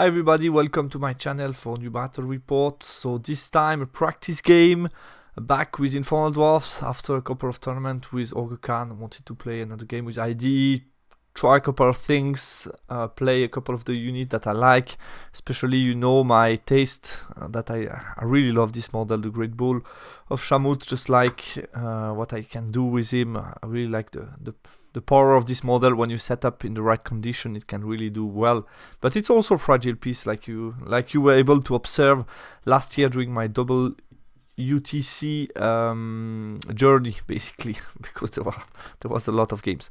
Hi everybody, welcome to my channel for new battle report. So this time a practice game, back with Infernal Dwarves after a couple of tournaments with Ogre Khan. Wanted to play another game with ID, try a couple of things, play a couple of the units that I like, especially my taste, that I really love this model, the Great Bull of Shamut, just like what I can do with him. I really like the power of this model. When you set up in the right condition, it can really do well, but it's also a fragile piece, like you were able to observe last year during my double UTC journey, basically, because there was a lot of games.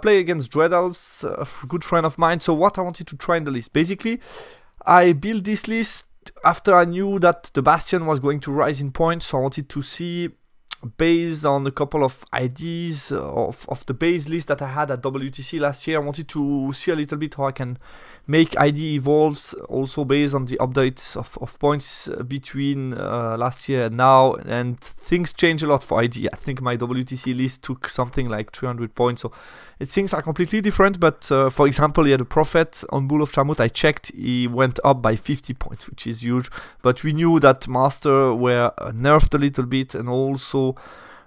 Play against Dread Elves, a good friend of mine. So what I wanted to try in the list, basically, I built this list after I knew that the Bastion was going to rise in points, so I wanted to see, based on a couple of ideas of the base list that I had at WTC last year, I wanted to see a little bit how I can make ID evolves, also based on the updates of points between last year and now, and things change a lot for ID. I think my WTC list took something like 300 points, so things are completely different. But for example, the Prophet on Bull of Shamut, I checked, he went up by 50 points, which is huge, but we knew that Master were nerfed a little bit, and also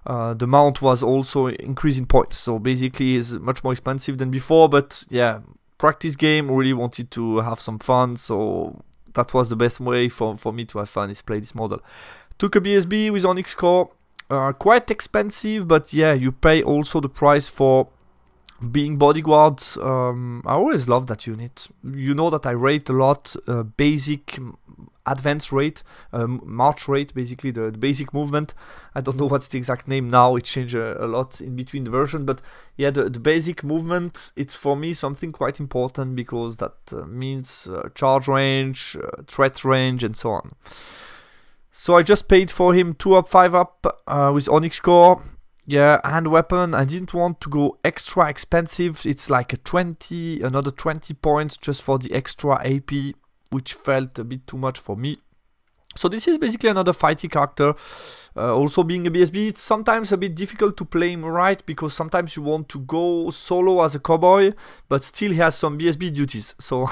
the mount was also increasing points, so basically is much more expensive than before. But yeah, practice game, really wanted to have some fun, so that was the best way for me to have fun, is play this model. Took a BSB with Onyx Core, quite expensive, but yeah, you pay also the price for being bodyguard. I always love that unit. You know that I rate a lot basic advanced rate, march rate, basically the basic movement. I don't know what's the exact name now, it changed a lot in between the version, but yeah, the basic movement, it's for me something quite important, because that means charge range, threat range, and so on. So I just paid for him 2 up, 5 up with Onyx Core. Yeah, hand weapon, I didn't want to go extra expensive. It's like another 20 points just for the extra AP, which felt a bit too much for me. So this is basically another fighty character. Also being a BSB, it's sometimes a bit difficult to play him right, because sometimes you want to go solo as a cowboy, but still he has some BSB duties. So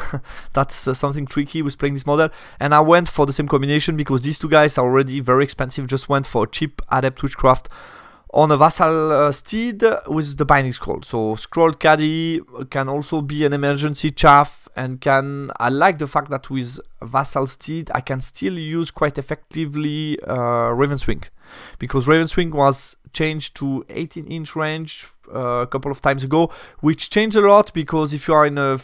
that's something tricky with playing this model. And I went for the same combination, because these two guys are already very expensive. Just went for a cheap Adept Witchcraft on a Vassal steed with the Binding Scroll. So Scroll Caddy can also be an emergency chaff, and I like the fact that with Vassal steed I can still use quite effectively Raven's Wing, because Raven's Wing was changed to 18-inch range a couple of times ago, which changed a lot, because if you are in a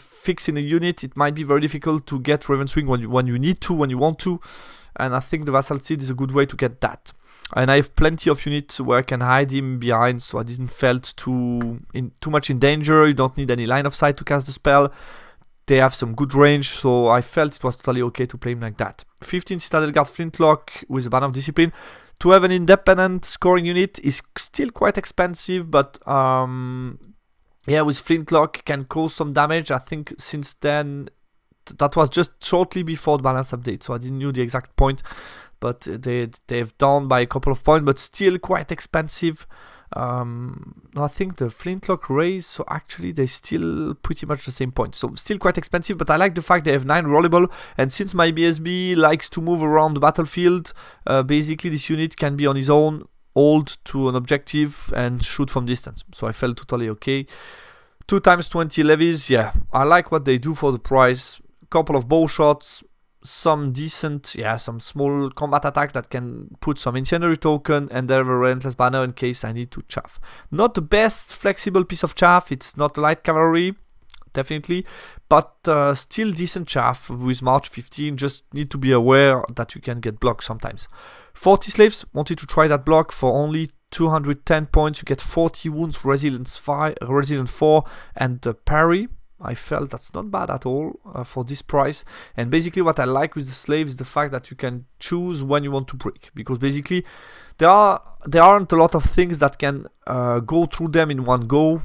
unit, it might be very difficult to get Raven's Wing when you want to, and I think the Vassal steed is a good way to get that. And I have plenty of units where I can hide him behind, so I didn't felt too much in danger. You don't need any line of sight to cast the spell. They have some good range, so I felt it was totally okay to play him like that. 15 Citadel Guard Flintlock with a Ban of Discipline. To have an independent scoring unit is still quite expensive, but yeah, with Flintlock can cause some damage. I think since then, that was just shortly before the balance update, so I didn't know the exact point, but they've down by a couple of points, but still quite expensive. I think the Flintlock raise, so actually they still pretty much the same point, so still quite expensive. But I like the fact they have 9 rollable, and since my BSB likes to move around the battlefield, basically this unit can be on his own, hold to an objective and shoot from distance, so I felt totally okay. 2 times 20 levies, yeah, I like what they do for the price. Couple of bow shots, some decent, some small combat attacks that can put some incendiary token, and they have a relentless banner in case I need to chaff. Not the best flexible piece of chaff, it's not light cavalry, definitely, but still decent chaff with March 15. Just need to be aware that you can get blocked sometimes. 40 slaves, wanted to try that block for only 210 points. You get 40 wounds, resilience 4, and parry. I felt that's not bad at all for this price. And basically what I like with the slaves is the fact that you can choose when you want to break, because basically there aren't a lot of things that can go through them in one go.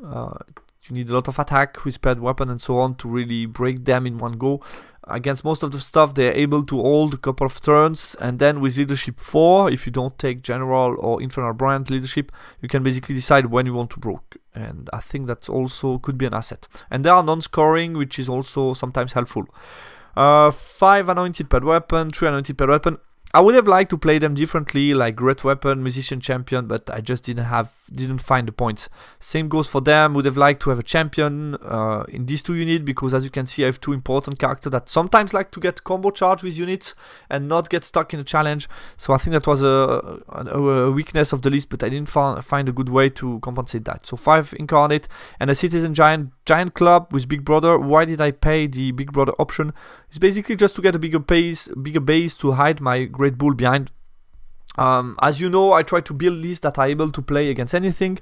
You need a lot of attack with paired weapon and so on to really break them in one go. Against most of the stuff, they're able to hold a couple of turns, and then with leadership 4, if you don't take general or infernal brand leadership, you can basically decide when you want to break. And I think that also could be an asset. And there are non-scoring, which is also sometimes helpful. 5 anointed per weapon, 3 anointed per weapon. I would have liked to play them differently, like great weapon, musician, champion, but I just didn't find the points. Same goes for them. Would have liked to have a champion in these 2 units, because as you can see, I have 2 important characters that sometimes like to get combo charge with units and not get stuck in a challenge. So I think that was a weakness of the list, but I didn't find a good way to compensate that. So 5 incarnate and a citizen giant club with big brother. Why did I pay the big brother option? It's basically just to get a bigger base to hide my Great Bull behind. As you know, I try to build lists that are able to play against anything.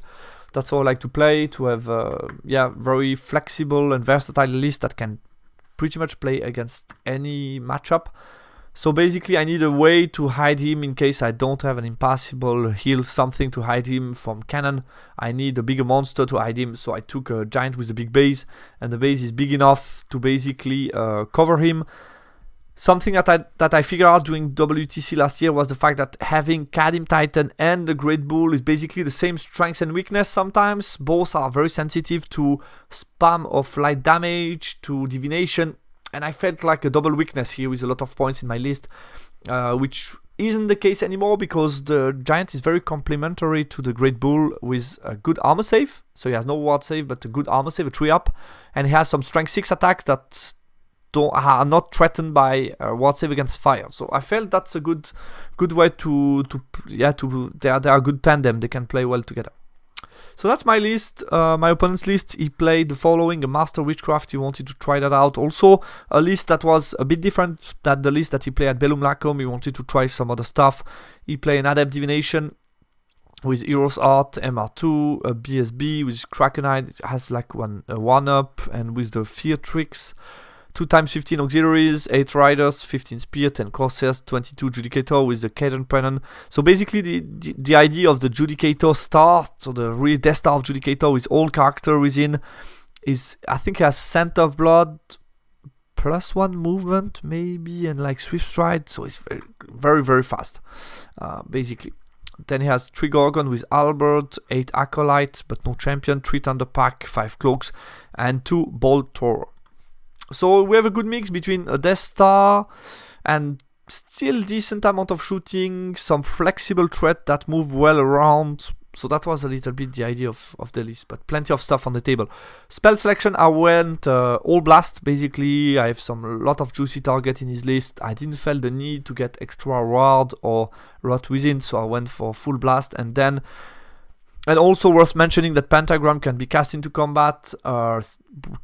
That's how I like to play, to have very flexible and versatile list that can pretty much play against any matchup. So basically I need a way to hide him in case I don't have an impassable heal, something to hide him from cannon. I need a bigger monster to hide him, so I took a giant with a big base, and the base is big enough to basically cover him. Something that I figured out during WTC last year was the fact that having Kadim Titan and the Great Bull is basically the same strengths and weakness sometimes. Both are very sensitive to spam of light damage, to divination, and I felt like a double weakness here with a lot of points in my list, which isn't the case anymore, because the giant is very complementary to the Great Bull with a good armor save. So he has no ward save, but a good armor save, a 3-up, and he has some strength 6 attack that are not threatened by ward save against fire. So I felt that's a good way they are a good tandem. They can play well together. So that's my list, my opponent's list. He played the following: a Master Witchcraft. He wanted to try that out. Also, a list that was a bit different than the list that he played at Bellum Lacom. He wanted to try some other stuff. He played an Adept Divination with Heroes Art, MR2, a BSB with Krakenite. It has like a 1-up, and with the Fear Tricks. 2 times 15 auxiliaries, 8 riders, 15 spear, 10 corsairs, 22 judicator with the Caden Pennon. So basically the idea of the judicator start, so the real Death Star of judicator with all character within, is, I think he has Scent of Blood +1 movement maybe, and like Swift Stride, so it's very very fast basically. Then he has 3 Gorgon with Albert, 8 Acolyte but no champion, 3 Thunderpack, 5 Cloaks, and 2 Bolt Thrower. So we have a good mix between a Death Star and still decent amount of shooting, some flexible threat that move well around. So that was a little bit the idea of the list, but plenty of stuff on the table. Spell selection, I went all blast basically. I have some lot of juicy target in his list. I didn't feel the need to get extra ward or rot within, so I went for full blast. And also worth mentioning that Pentagram can be cast into combat,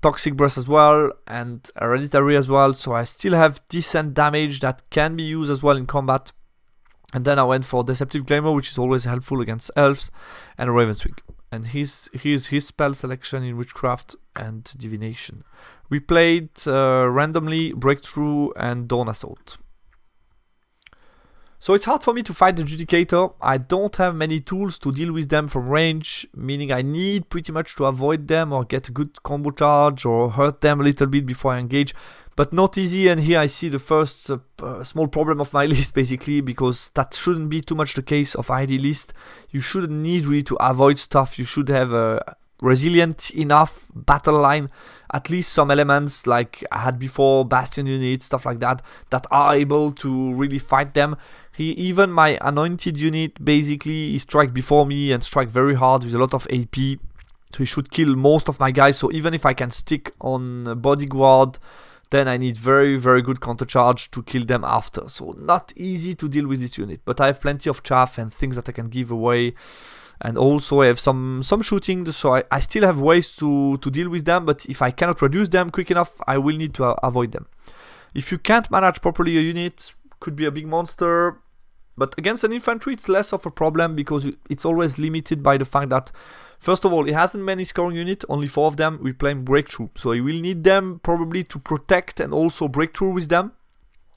Toxic Breath as well, and Hereditary as well, so I still have decent damage that can be used as well in combat. And then I went for Deceptive Glamour, which is always helpful against Elves, and Ravenswing. And here's his spell selection in Witchcraft and Divination. We played randomly Breakthrough and Dawn Assault. So it's hard for me to fight the Judicator. I don't have many tools to deal with them from range, meaning I need pretty much to avoid them or get a good combo charge or hurt them a little bit before I engage. But not easy, and here I see the first small problem of my list basically, because that shouldn't be too much the case of ID list. You shouldn't need really to avoid stuff. You should have a resilient enough battle line, at least some elements like I had before, Bastion units, stuff like that, that are able to really fight them. Even my anointed unit basically he strike before me and strike very hard with a lot of AP, so he should kill most of my guys. So even if I can stick on bodyguard, then I need very very good counter charge to kill them after. So not easy to deal with this unit, but I have plenty of chaff and things that I can give away. And also I have some shooting, so I still have ways to deal with them, but if I cannot reduce them quick enough, I will need to avoid them. If you can't manage properly a unit, could be a big monster, but against an infantry it's less of a problem, because it's always limited by the fact that, first of all, he hasn't many scoring units, only 4 of them. We play Breakthrough, so he will need them probably to protect and also breakthrough with them,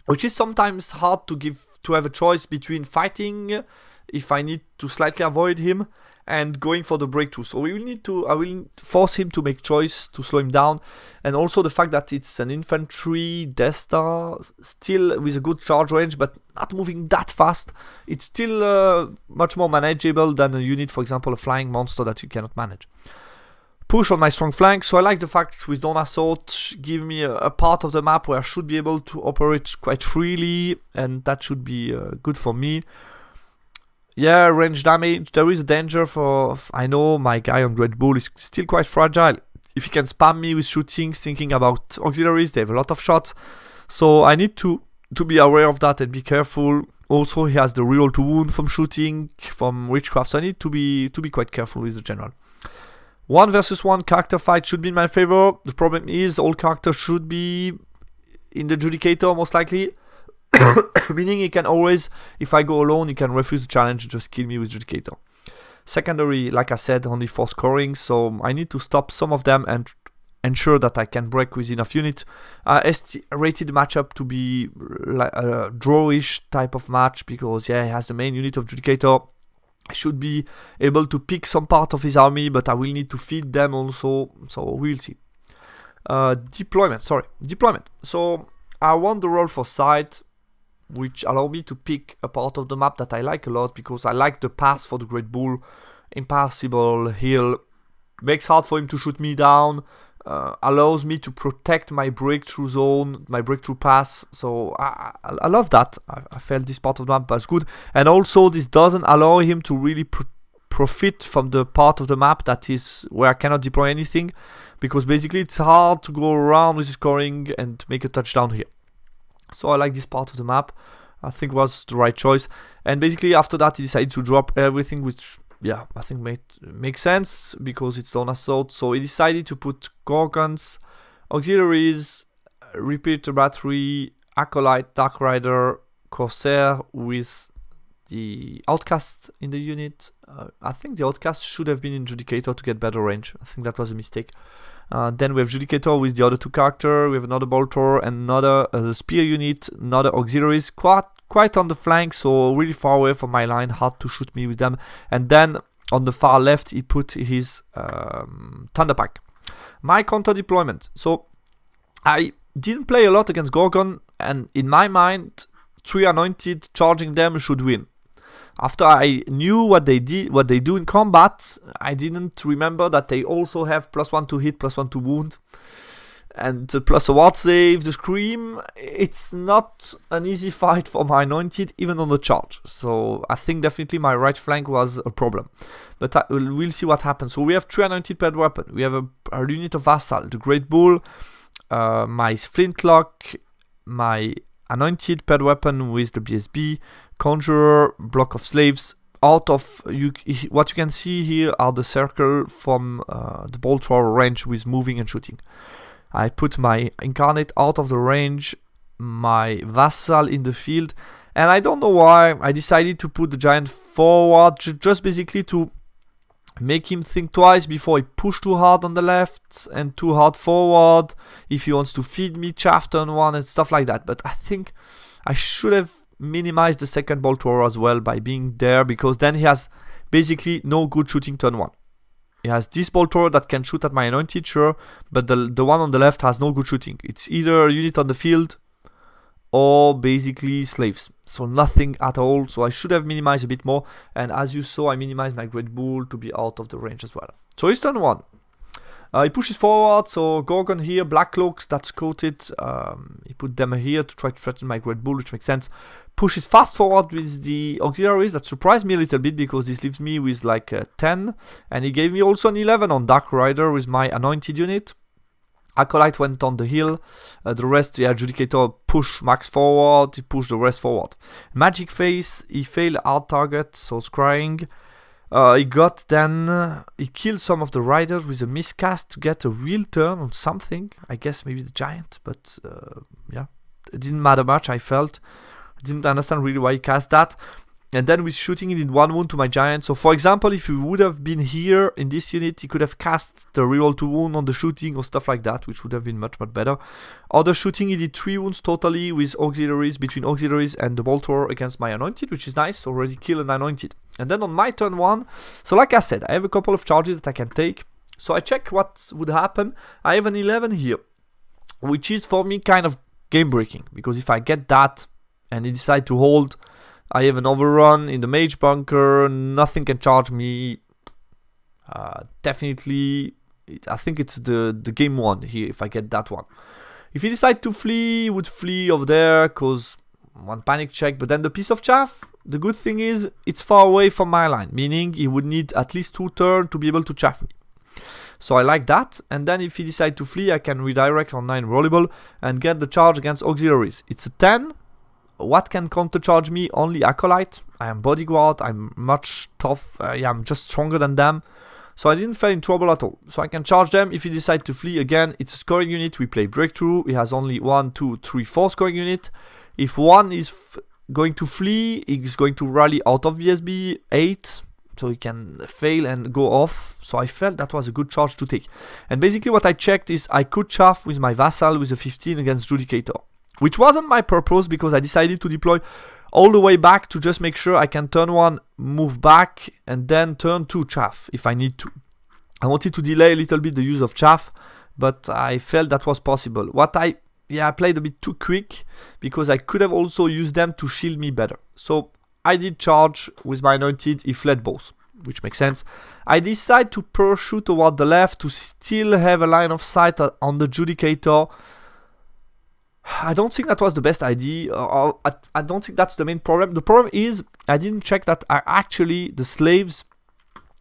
which is sometimes hard to have a choice between fighting if I need to slightly avoid him and going for the breakthrough. So I will force him to make choice to slow him down. And also the fact that it's an infantry Death Star, still with a good charge range, but not moving that fast. It's still much more manageable than a unit, for example, a flying monster that you cannot manage. push on my strong flank. So I like the fact with Dawn Assault give me a part of the map where I should be able to operate quite freely, and that should be good for me. Yeah, range damage, there is a danger for... I know my guy on Great Bull is still quite fragile. If he can spam me with shooting, thinking about auxiliaries, they have a lot of shots. So I need to be aware of that and be careful. Also, he has the reroll to wound from shooting, from witchcraft, so I need to be quite careful with the general. 1 versus 1 character fight should be in my favor. The problem is all characters should be in the Judicator most likely. Meaning he can always, if I go alone, he can refuse the challenge, just kill me with Judicator. Secondary, like I said, only 4 scoring, so I need to stop some of them and ensure that I can break with enough unit. I rated the matchup to be like a drawish type of match because yeah, he has the main unit of Judicator. I should be able to pick some part of his army, but I will need to feed them also, so we'll see. Deployment. So I want the roll for sight, which allow me to pick a part of the map that I like a lot because I like the pass for the Great Bull, impassable hill, makes hard for him to shoot me down, allows me to protect my breakthrough zone, my breakthrough pass, so I love that. I felt this part of the map was good, and also this doesn't allow him to really profit from the part of the map that is where I cannot deploy anything, because basically it's hard to go around with scoring and make a touchdown here. So I like this part of the map. I think was the right choice. And basically after that he decided to drop everything, which yeah, I think makes sense because it's Dawn Assault. So he decided to put Gorgons, auxiliaries, Repeater Battery, Acolyte, Dark Rider, Corsair with the Outcast in the unit. I think the Outcast should have been in Judicator to get better range. I think that was a mistake. Then we have Judicator with the other 2 characters. We have another Boltor, another Spear unit, another auxiliaries, quite on the flank, so really far away from my line, hard to shoot me with them. And then on the far left, he put his Thunder Pack. My counter deployment. So I didn't play a lot against Gorgon, and in my mind, 3 anointed charging them should win. After I knew what they do in combat, I didn't remember that they also have +1 to hit, +1 to wound, and plus a ward save, the scream. It's not an easy fight for my anointed, even on the charge. So I think definitely my right flank was a problem. But we'll see what happens. So we have 3 anointed paired weapon. We have a unit of Vassal, the Great Bull, my Flintlock, my anointed paired weapon with the BSB, Conjurer, block of slaves. Out of what you can see here are the circle from the Boltor range with moving and shooting. I put my Incarnate out of the range, my Vassal in the field, and I don't know why I decided to put the Giant forward, just basically to make him think twice before he pushed too hard on the left and too hard forward, if he wants to feed me chaff turn 1 and stuff like that. But I think I should have minimized the second Boltor as well by being there, because then he has basically no good shooting turn 1. He has this Boltor that can shoot at my anointed, sure, but the one on the left has no good shooting. It's either a unit on the field or basically slaves, so nothing at all. So I should have minimized a bit more, and as you saw, I minimized my Great Bull to be out of the range as well. So it's turn 1. He pushes forward, so Gorgon here, Black Cloaks, that's coated. He put them here to try to threaten my Great Bull, which makes sense. Pushes fast forward with the auxiliaries. That surprised me a little bit because this leaves me with like a 10. And he gave me also an 11 on Dark Rider with my anointed unit. Acolyte went on the hill. The rest, the Adjudicator push max forward. He pushed the rest forward. Magic Face, he failed hard target, so scrying. He killed some of the riders with a miscast to get a real turn on something. I guess maybe the giant, but yeah, it didn't matter much, I felt. I didn't understand really why he cast that. And then with shooting, he did 1 wound to my giant. So for example, if he would have been here in this unit, he could have cast the reroll to wound on the shooting or stuff like that, which would have been much better. Other shooting, he did 3 wounds totally with auxiliaries, between auxiliaries and the Boltor against my anointed, which is nice. Already killed an anointed. And then on my turn 1, so like I said, I have a couple of charges that I can take. So I check what would happen. I have an 11 here, which is for me kind of game breaking, because if I get that and he decide to hold, I have an overrun in the mage bunker, nothing can charge me. Definitely I think it's the game one here if I get that one. If he decides to flee, he would flee over there, cause one panic check. But then the piece of chaff, the good thing is it's far away from my line, meaning he would need at least 2 turns to be able to chaff me. So I like that. And then if he decides to flee, I can redirect on 9 rollable and get the charge against auxiliaries. It's a 10. What can countercharge me? Only Acolyte. I am bodyguard. I'm much tough. Yeah, I'm just stronger than them. So I didn't fall in trouble at all. So I can charge them. If he decides to flee, again, it's a scoring unit. We play breakthrough. He has only 1, 2, 3, 4 scoring unit. If one is going to flee, he's going to rally out of VSB 8. So he can fail and go off. So I felt that was a good charge to take. And basically what I checked is I could chaff with my vassal with a 15 against Judicator. Which wasn't my purpose because I decided to deploy all the way back to just make sure I can turn 1, move back, and then turn 2 chaff if I need to. I wanted to delay a little bit the use of chaff, but I felt that was possible. I played a bit too quick because I could have also used them to shield me better. So I did charge with my anointed, he fled both, which makes sense. I decided to pursue toward the left to still have a line of sight on the Judicator. I don't think that was the best idea. I don't think that's the main problem. The problem is I didn't check that the slaves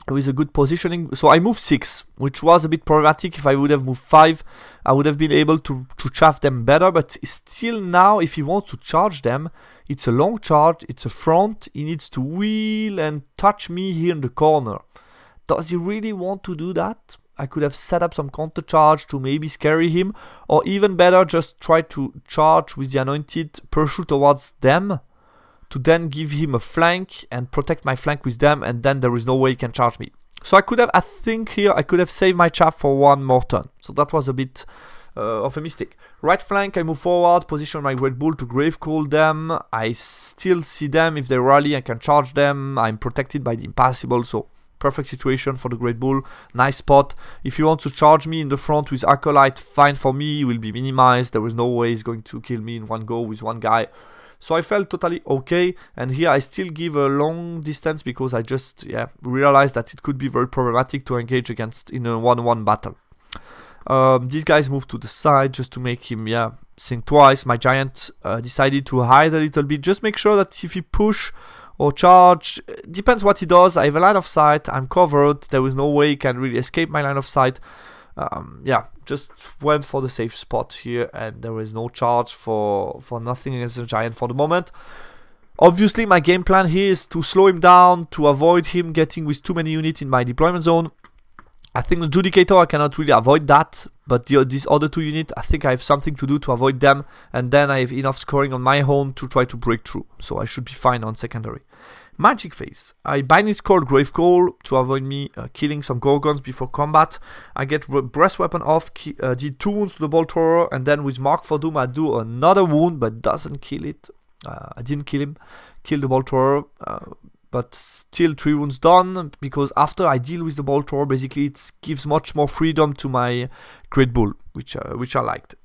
with a good positioning. So I moved 6, which was a bit problematic. If I would have moved 5, I would have been able to chaff them better. But still now, if he wants to charge them, it's a long charge. It's a front. He needs to wheel and touch me here in the corner. Does he really want to do that? I could have set up some counter charge to maybe scare him, or even better, just try to charge with the anointed, pursue towards them, to then give him a flank and protect my flank with them, and then there is no way he can charge me. So I think here I could have saved my chaff for 1 more turn. So that was a bit of a mistake. Right flank, I move forward, position my Great Bull to grave call them. I still see them. If they rally, I can charge them. I'm protected by the impassable, so perfect situation for the Great Bull. Nice spot. If he wants to charge me in the front with Acolyte, fine for me. He will be minimized. There is no way he's going to kill me in one go with one guy. So I felt totally okay. And here I still give a long distance because I just realized that it could be very problematic to engage against in a 1-1 battle. These guys moved to the side just to make him think twice. My giant decided to hide a little bit. Just make sure that if he push or charge, depends what he does. I have a line of sight, I'm covered, there is no way he can really escape my line of sight. Just went for the safe spot here, and there is no charge for nothing against the giant for the moment. Obviously my game plan here is to slow him down, to avoid him getting with too many units in my deployment zone. I think the Judicator, I cannot really avoid that, but these other 2 units, I think I have something to do to avoid them, and then I have enough scoring on my own to try to break through, so I should be fine on secondary. Magic phase. I Binary Call Grave Call to avoid me killing some Gorgons before combat. I get Breast Weapon off, did 2 wounds to the Bolt Thrower, and then with Mark for Doom I do another wound, but doesn't kill it. I didn't kill him, kill the Bolt Thrower. But still 3 wounds done, because after I deal with the Bolt Thrower, basically it gives much more freedom to my Great Bull, which I liked.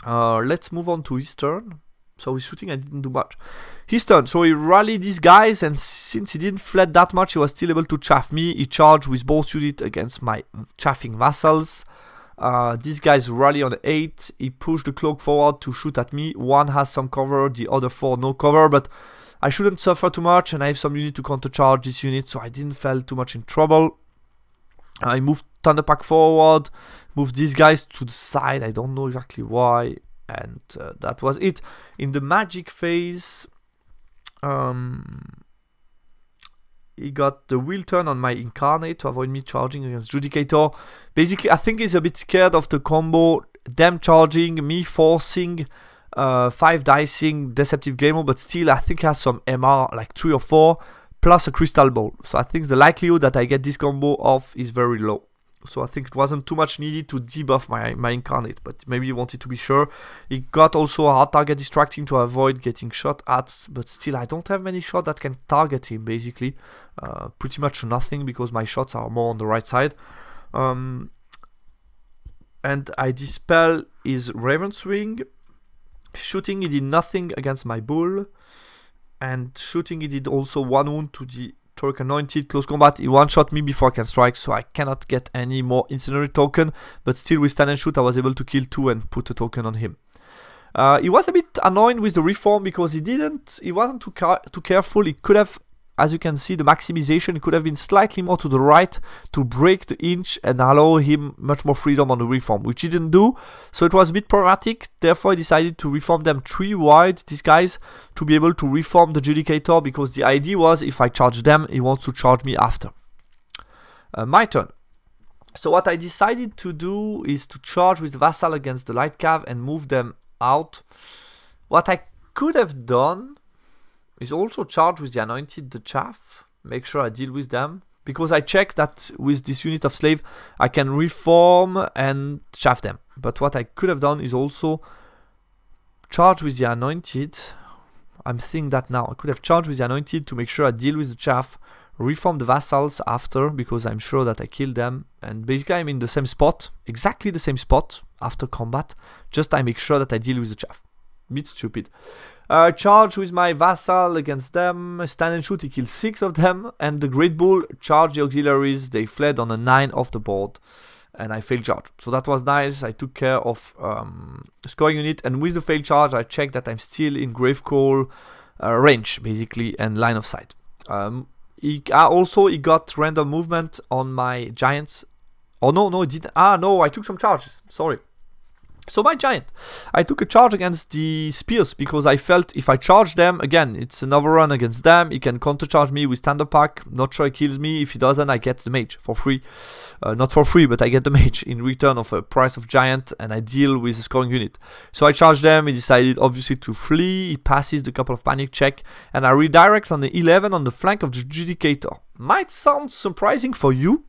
Let's move on to his turn. So with shooting I didn't do much. His turn, so he rallied these guys, and since he didn't fled that much, he was still able to chaff me. He charged with both units against my chaffing vassals. These guys rally on 8, he pushed the cloak forward to shoot at me. 1 has some cover, the other 4 no cover, but I shouldn't suffer too much, and I have some unit to countercharge this unit, so I didn't fall too much in trouble. I moved Thunderpack forward, moved these guys to the side, I don't know exactly why, and that was it. In the magic phase, he got the wheel turn on my Incarnate to avoid me charging against Judicator. Basically, I think he's a bit scared of the combo, them charging, me forcing 5 dicing, Deceptive Glamour, but still I think he has some MR, like 3 or 4, plus a Crystal Ball. So I think the likelihood that I get this combo off is very low. So I think it wasn't too much needed to debuff my Incarnate, but maybe he wanted to be sure. He got also a hard target distracting to avoid getting shot at, but still I don't have many shots that can target him, basically. Pretty much nothing, because my shots are more on the right side. And I dispel his Raven Swing. Shooting, he did nothing against my bull, and shooting, he did also 1 wound to the Torek Anointed, close combat. He one-shot me before I can strike, so I cannot get any more incendiary token. But still, with stand and shoot, I was able to kill 2 and put a token on him. He was a bit annoying with the reform because he wasn't too careful. He could have, as you can see, the maximization could have been slightly more to the right to break the inch and allow him much more freedom on the reform, which he didn't do. So it was a bit problematic. Therefore, I decided to reform them 3 wide, these guys, to be able to reform the Judicator, because the idea was if I charge them, he wants to charge me after. My turn. So what I decided to do is to charge with the Vassal against the Light Cav and move them out. What I could have done is also charge with the Anointed, the Chaff, make sure I deal with them, because I checked that with this unit of slave I can reform and chaff them. But what I could have done is also charge with the Anointed. I'm thinking that now I could have charged with the Anointed to make sure I deal with the Chaff, reform the Vassals after, because I'm sure that I kill them, and basically I'm in the same spot, exactly the same spot after combat, just I make sure that I deal with the Chaff. Bit stupid. Charge with my Vassal against them, stand and shoot, he kills 6 of them, and the Great Bull charged the auxiliaries, they fled on a 9 off the board, and I failed charge. So that was nice, I took care of scoring unit, and with the failed charge I checked that I'm still in Gravecall range, basically, and line of sight. He got random movement on my giants. Oh no, it didn't. No, I took some charges, sorry. So my giant, I took a charge against the spears because I felt if I charge them, again, it's an overrun against them. He can counter charge me with standard pack. Not sure he kills me. If he doesn't, I get the mage for free. Not for free, but I get the mage in return of a price of giant, and I deal with a scoring unit. So I charged them. He decided obviously to flee. He passes the couple of panic check, and I redirect on the 11 on the flank of the Judicator. Might sound surprising for you,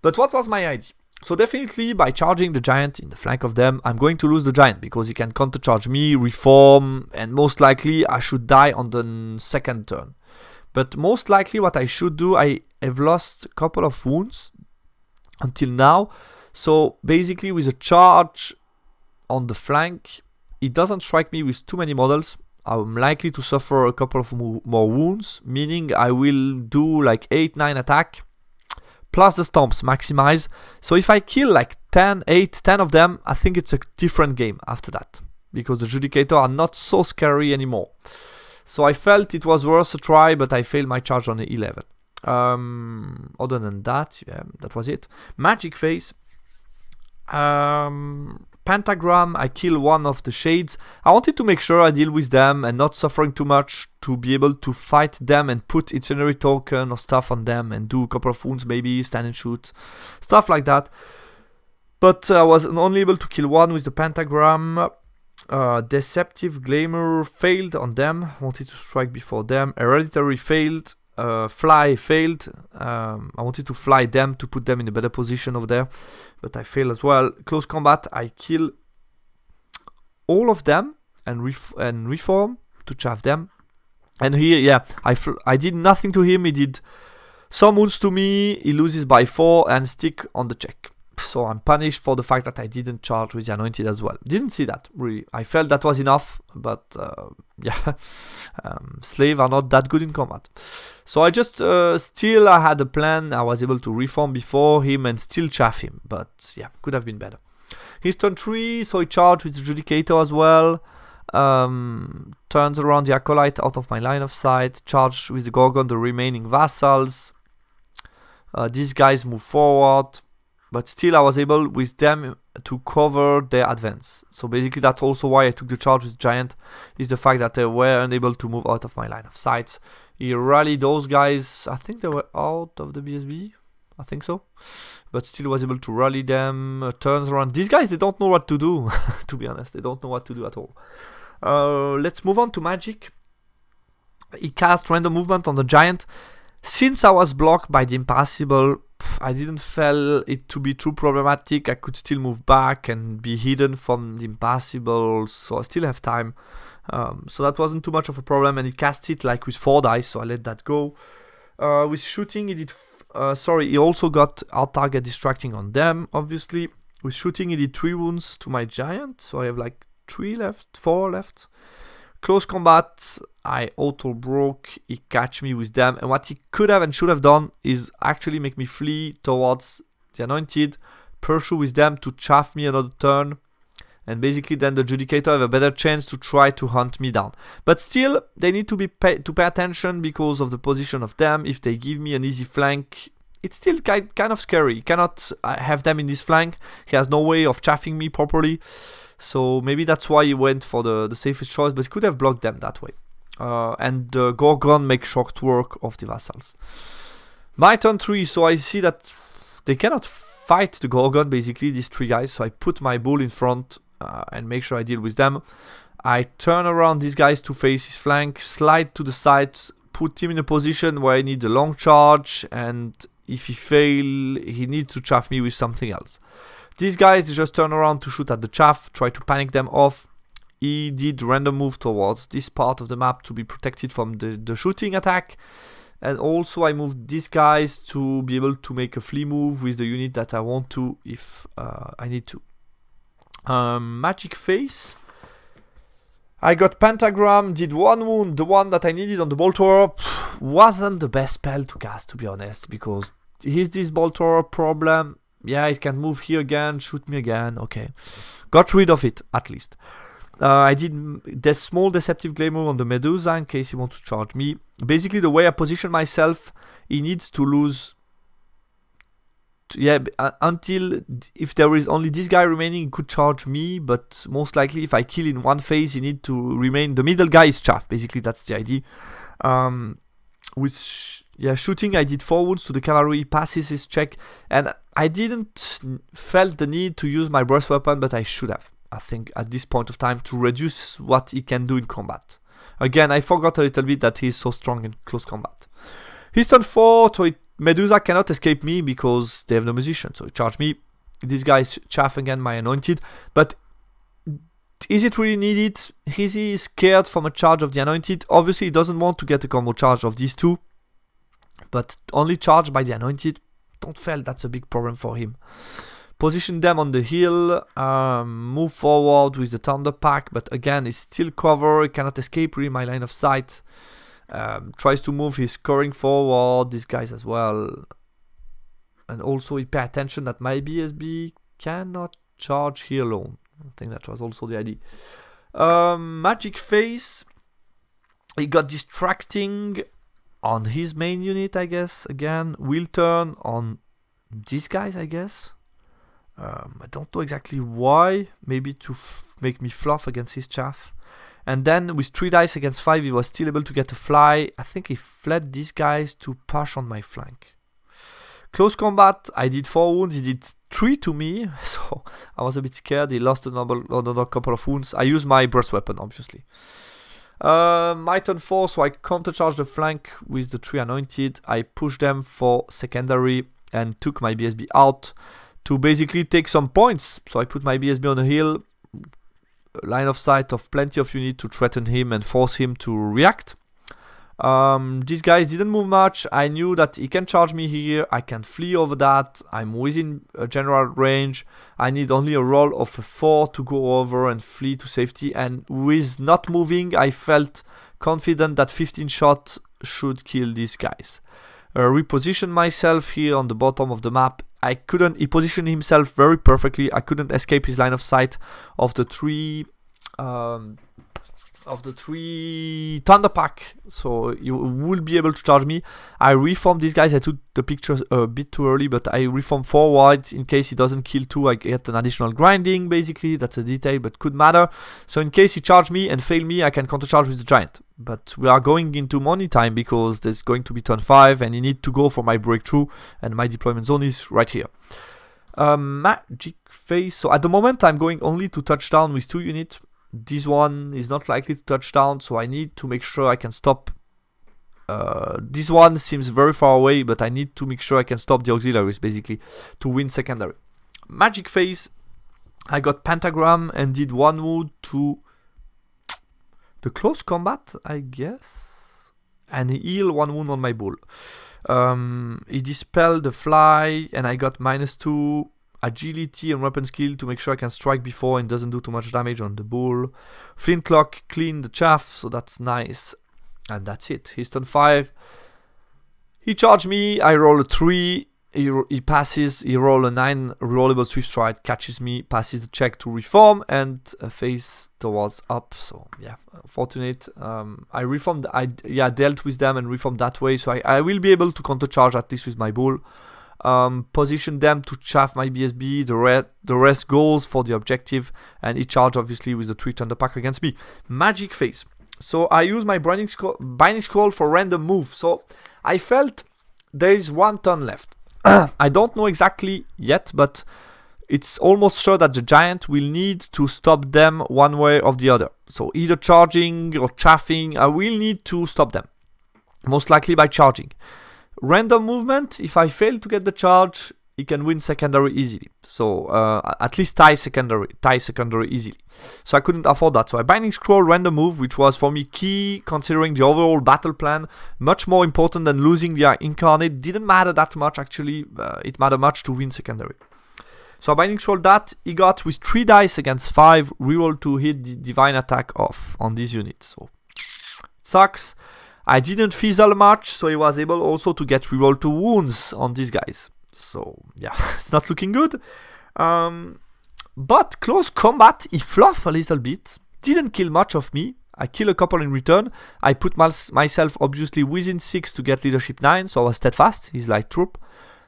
but what was my idea? So definitely by charging the giant in the flank of them, I'm going to lose the giant because he can counter charge me, reform, and most likely I should die on the second turn. But most likely what I should do, I have lost a couple of wounds until now. So basically with a charge on the flank, it doesn't strike me with too many models. I'm likely to suffer a couple of more wounds, meaning I will do like 8-9 attack. Plus the stomps maximize. So if I kill like 10 of them, I think it's a different game after that, because the Judicator are not so scary anymore. So I felt it was worth a try, but I failed my charge on the 11. Other than that, yeah, that was it. Magic phase. Pentagram, I kill one of the shades. I wanted to make sure I deal with them and not suffering too much to be able to fight them and put incendiary token or stuff on them and do a couple of wounds, maybe stand and shoot, stuff like that. But I was only able to kill one with the pentagram. Deceptive Glamour failed on them, wanted to strike before them. Hereditary failed. Fly failed. I wanted to fly them to put them in a better position over there, but I failed as well. Close combat, I kill all of them and reform to chaff them. And here, yeah, I did nothing to him. He did some wounds to me. He loses by 4 and stick on the check. So I'm punished for the fact that I didn't charge with the Anointed as well. Didn't see that, really. I felt that was enough, but yeah, slave are not that good in combat. So I just, still I had a plan. I was able to reform before him and still chaff him, but yeah, could have been better. His turn 3, so he charged with the Judicator as well. Turns around the Acolyte out of my line of sight. Charged with the Gorgon the remaining Vassals. These guys move forward. But still I was able with them to cover their advance. So basically that's also why I took the charge with Giant, is the fact that they were unable to move out of my line of sight. He rallied those guys, I think they were out of the BSB, I think so. But still was able to rally them, turns around. These guys, they don't know what to do, to be honest. They don't know what to do at all. Let's move on to Magic. He cast random movement on the Giant. Since I was blocked by the Impassable, I didn't feel it to be too problematic. I could still move back and be hidden from the Impassable, so I still have time. So that wasn't too much of a problem, and he cast it like with 4 dice, so I let that go. With shooting, he did... he also got out target distracting on them, obviously. With shooting, he did 3 wounds to my Giant, so I have like 4 left. Close combat, I auto broke, he catch me with them, and what he could have and should have done is actually make me flee towards the Anointed, pursue with them to chaff me another turn, and basically then the Judicator have a better chance to try to hunt me down. But still, they need to pay attention because of the position of them. If they give me an easy flank, it's still kind of scary. You cannot have them in this flank. He has no way of chaffing me properly. So maybe that's why he went for the safest choice, but he could have blocked them that way. And the Gorgon make short work of the vassals. My turn 3, so I see that they cannot fight the Gorgon, basically, these 3 guys. So I put my bull in front and make sure I deal with them. I turn around these guys to face his flank, slide to the side, put him in a position where I need a long charge, and if he fail, he needs to chaff me with something else. These guys, they just turn around to shoot at the chaff, try to panic them off. He did random move towards this part of the map to be protected from the shooting attack. And also I moved these guys to be able to make a flee move with the unit that I want to if I need to. Magic Face. I got Pentagram, did 1 wound. The one that I needed on the Bolt Thrower wasn't the best spell to cast, to be honest, because here's this Bolt Thrower problem. Yeah, it can move here again, shoot me again, okay. Got rid of it, at least. I did the small Deceptive Glamour on the Medusa in case he wants to charge me. Basically, the way I position myself, he needs to lose... until if there is only this guy remaining, he could charge me, but most likely if I kill in one phase, he need to remain... The middle guy is chaff, basically, that's the idea. Shooting, I did 4 wounds to the cavalry, passes his check, and I didn't felt the need to use my burst weapon, but I should have, I think, at this point of time, to reduce what he can do in combat. Again, I forgot a little bit that he's so strong in close combat. He's turn 4, so Medusa cannot escape me because they have no musician, so he charged me. This guy is chaff again, my Anointed, but is it really needed? Is he scared from a charge of the Anointed? Obviously, he doesn't want to get a combo charge of these 2. But only charged by the Anointed, don't feel that's a big problem for him. Position them on the hill, move forward with the Thunder Pack, but again, it's still cover, he cannot escape really my line of sight. Tries to move his scoring forward, these guys as well. And also he pay attention that my BSB cannot charge here alone. I think that was also the idea. Magic Face, he got distracting on his main unit, I guess. Again, will turn on these guys, I guess. I don't know exactly why. Maybe to make me fluff against his chaff. And then with 3 dice against 5, he was still able to get a fly. I think he fled these guys to push on my flank. Close combat, I did 4 wounds. He did 3 to me, so I was a bit scared. He lost another couple of wounds. I used my burst weapon, obviously. My turn 4, so I countercharge the flank with the 3 Anointed. I pushed them for secondary and took my BSB out to basically take some points. So I put my BSB on a hill, line of sight of plenty of units to threaten him and force him to react. These guys didn't move much. I knew that he can charge me here. I can flee over that. I'm within a general range. I need only a roll of a 4 to go over and flee to safety. And with not moving, I felt confident that 15 shots should kill these guys. Reposition myself here on the bottom of the map. He positioned himself very perfectly. I couldn't escape his line of sight of the 3 Thunder Pack, so you will be able to charge me. I reformed these guys. I took the picture a bit too early, but I reformed forward in case he doesn't kill 2. I get an additional grinding, basically. That's a detail, but could matter. So in case he charge me and fail me, I can countercharge with the giant. But we are going into money time because there's going to be turn 5 and he need to go for my breakthrough, and my deployment zone is right here. Magic Face. So at the moment I'm going only to touchdown with 2 units. This one is not likely to touch down, so I need to make sure I can stop. This one seems very far away, but I need to make sure I can stop the auxiliaries, basically, to win secondary. Magic Face, I got Pentagram and did 1 wound to the close combat, I guess. And he healed 1 wound on my bull. He dispelled the fly, and I got -2. agility and weapon skill to make sure I can strike before and doesn't do too much damage on the bull. Flintlock, clean the chaff, so that's nice. And that's it. He's turn 5. He charged me, I roll a 3. He passes, he roll a 9, rerollable swift stride, catches me, passes the check to reform, and face towards up. So yeah, fortunate. I reformed, dealt with them and reformed that way. So I will be able to counter charge at least with my bull. Position them to chaff my BSB. The rest goes for the objective, and he charged obviously with the 3 Thunderpack against me. Magic phase. So I use my binding scroll for random move. So I felt there is 1 turn left. I don't know exactly yet, but it's almost sure that the giant will need to stop them one way or the other. So either charging or chaffing, I will need to stop them. Most likely by charging. Random movement, if I fail to get the charge, he can win secondary easily. So at least tie secondary easily. So I couldn't afford that. So I binding scroll random move, which was for me key considering the overall battle plan. Much more important than losing the incarnate. Didn't matter that much actually. It mattered much to win secondary. So I binding scroll that. He got with 3 dice against 5. Reroll to hit the divine attack off on this unit. So sucks. I didn't fizzle much, so he was able also to get reroll to wounds on these guys. So yeah, it's not looking good. But close combat, he fluffed a little bit. Didn't kill much of me. I kill a couple in return. I put myself obviously within 6 to get leadership 9. So I was steadfast. He's light troop.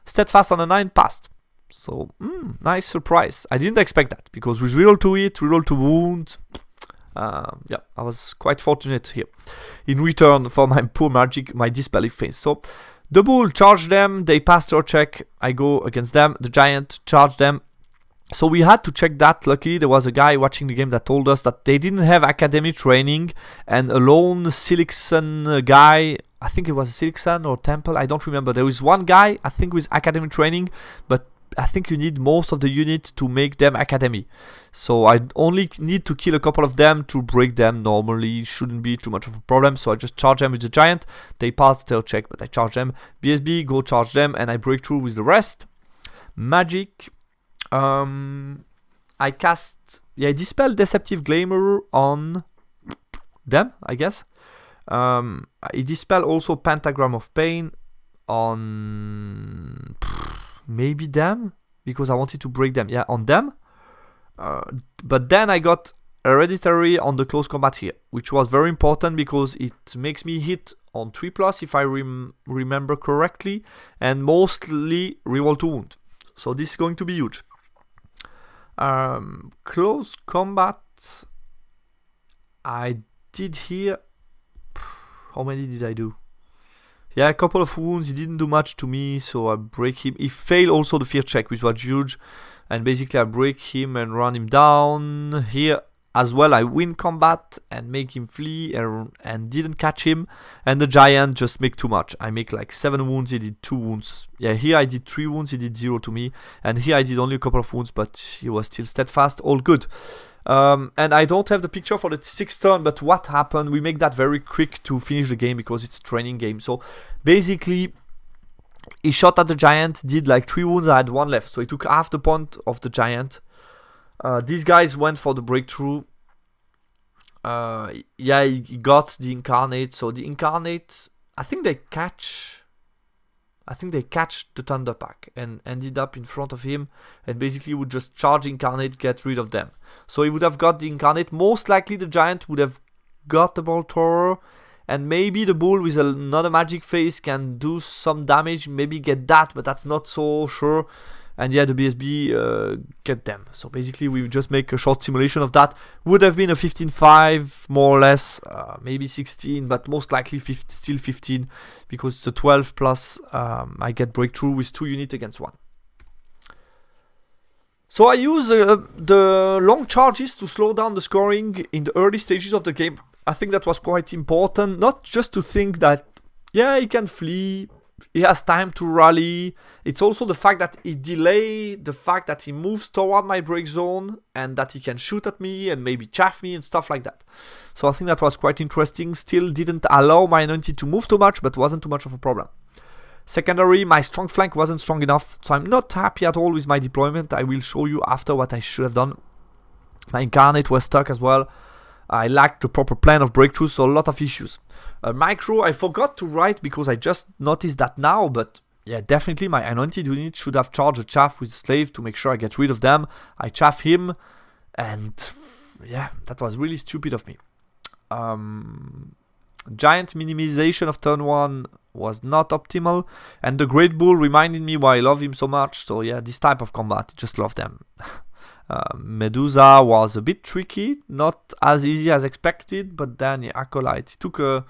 Steadfast on a 9 passed. So nice surprise. I didn't expect that because with reroll to hit, reroll to wound. Yeah, I was quite fortunate here. In return for my poor magic, my dispel phase. So the bull charged them, they passed their check, I go against them, the giant charged them. So we had to check that. Luckily there was a guy watching the game that told us that they didn't have academy training, and a lone Silixan guy, I think it was a Silixan or Temple, I don't remember. There was one guy, I think with academy training, but I think you need most of the unit to make them academy. So I only need to kill a couple of them to break them. Normally shouldn't be too much of a problem. So I just charge them with the giant. They pass the check, but I charge them. BSB, go charge them, and I break through with the rest. Magic. I cast, dispel Deceptive Glamour on them, I guess. I dispel also Pentagram of Pain on maybe them, because I wanted to break them. Yeah, on them. But then I got Hereditary on the close combat here, which was very important because it makes me hit on 3+ if I remember correctly, and mostly reroll to wound. So this is going to be huge. Close combat, I did here. How many did I do? Yeah, a couple of wounds. He didn't do much to me, so I break him. He failed also the fear check, which was huge. And basically I break him and run him down. Here as well I win combat and make him flee and didn't catch him. And the giant just make too much. I make like 7 wounds, he did 2 wounds. Yeah, here I did 3 wounds, he did 0 to me. And here I did only a couple of wounds, but he was still steadfast, all good. And I don't have the picture for the 6th turn, but what happened, we make that very quick to finish the game because it's a training game. So basically he shot at the giant, did like 3 wounds, I had 1 left, so he took half the point of the giant. These guys went for the breakthrough. Yeah, he got the incarnate, so the incarnate, I think they catch the Thunderpack and ended up in front of him, and basically would just charge incarnate, get rid of them. So he would have got the incarnate. Most likely the giant would have got the ball thrower, and maybe the bull with another magic phase can do some damage, maybe get that, but that's not so sure. And yeah, the BSB get them. So basically we just make a short simulation of that. Would have been a 15-5 more or less, maybe 16, but most likely still 15 because it's a 12 plus I get breakthrough with 2 units against 1. So I use the long charges to slow down the scoring in the early stages of the game. I think that was quite important, not just to think that, yeah, he can flee, he has time to rally. It's also the fact that he delayed the fact that he moves toward my break zone and that he can shoot at me and maybe chaff me and stuff like that. So I think that was quite interesting. Still didn't allow my anointed to move too much, but wasn't too much of a problem. Secondary, my strong flank wasn't strong enough, so I'm not happy at all with my deployment. I will show you after what I should have done. My incarnate was stuck as well. I lacked the proper plan of breakthrough, so a lot of issues. Micro, I forgot to write because I just noticed that now, but yeah, definitely my anointed unit should have charged a chaff with a slave to make sure I get rid of them. I chaff him, and yeah, that was really stupid of me. Giant minimization of turn 1 was not optimal, and the Great Bull reminded me why I love him so much, so yeah, this type of combat, I just love them. Medusa was a bit tricky, not as easy as expected, but then yeah, Acolyte took a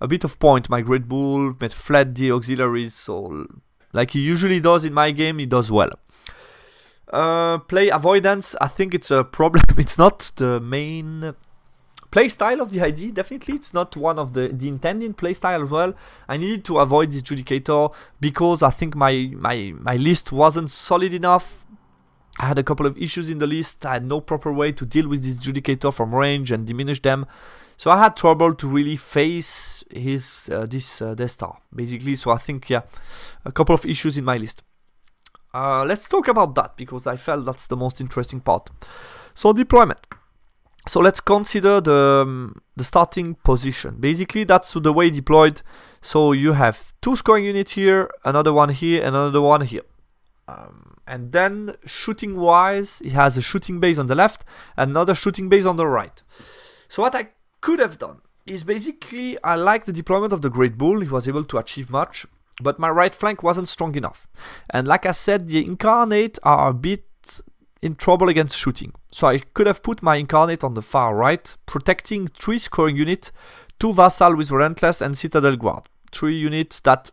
bit of point. My Great Bull fled the auxiliaries, so like he usually does in my game, he does well. Play avoidance, I think it's a problem. It's not the main play style of the ID, definitely. It's not one of the intended play style as well. I needed to avoid this Judicator because I think my list wasn't solid enough. I had a couple of issues in the list. I had no proper way to deal with this Judicator from range and diminish them. So I had trouble to really face his this Death Star, basically. So I think, yeah, a couple of issues in my list. Let's talk about that, because I felt that's the most interesting part. So deployment. So let's consider the starting position. Basically, that's the way deployed. So you have 2 scoring units here, another one here, and another one here. And then shooting wise, he has a shooting base on the left, another shooting base on the right. So what I could have done is basically, I like the deployment of the Great Bull. He was able to achieve much, but my right flank wasn't strong enough. And like I said, the Incarnate are a bit in trouble against shooting. So I could have put my Incarnate on the far right, protecting 3 scoring units, 2 Vassal with Relentless and Citadel Guard. 3 units that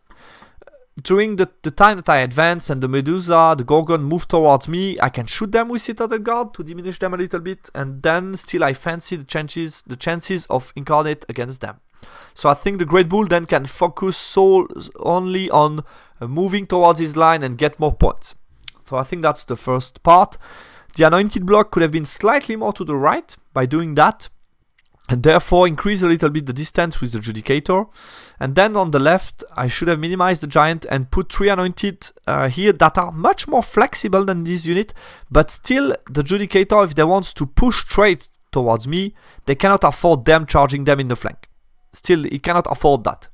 during the time that I advance and the Medusa, the Gorgon move towards me, I can shoot them with Citadel Guard to diminish them a little bit, and then still I fancy the chances of Incarnate against them. So I think the Great Bull then can focus only on moving towards his line and get more points. So I think that's the first part. The Anointed block could have been slightly more to the right by doing that, and therefore increase a little bit the distance with the Judicator. And then on the left, I should have minimized the Giant and put 3 Anointed here that are much more flexible than this unit, but still the Judicator, if they want to push straight towards me, they cannot afford them charging them in the flank. Still, he cannot afford that.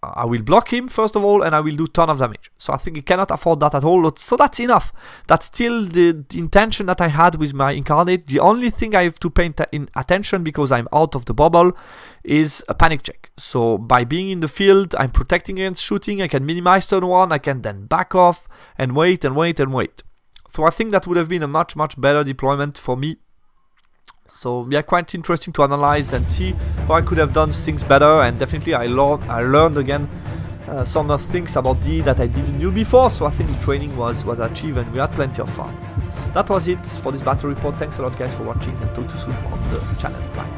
I will block him first of all, and I will do ton of damage. So I think he cannot afford that at all. So that's enough. That's still the intention that I had with my Incarnate. The only thing I have to pay attention, because I'm out of the bubble, is a panic check. So by being in the field, I'm protecting against shooting. I can minimize turn 1. I can then back off and wait and wait and wait. So I think that would have been a much better deployment for me. So yeah, quite interesting to analyze and see how I could have done things better, and definitely I learned again some things about D that I didn't know before, so I think the training was achieved and we had plenty of fun. That was it for this battle report. Thanks a lot guys for watching, and talk to you soon on the channel. Bye.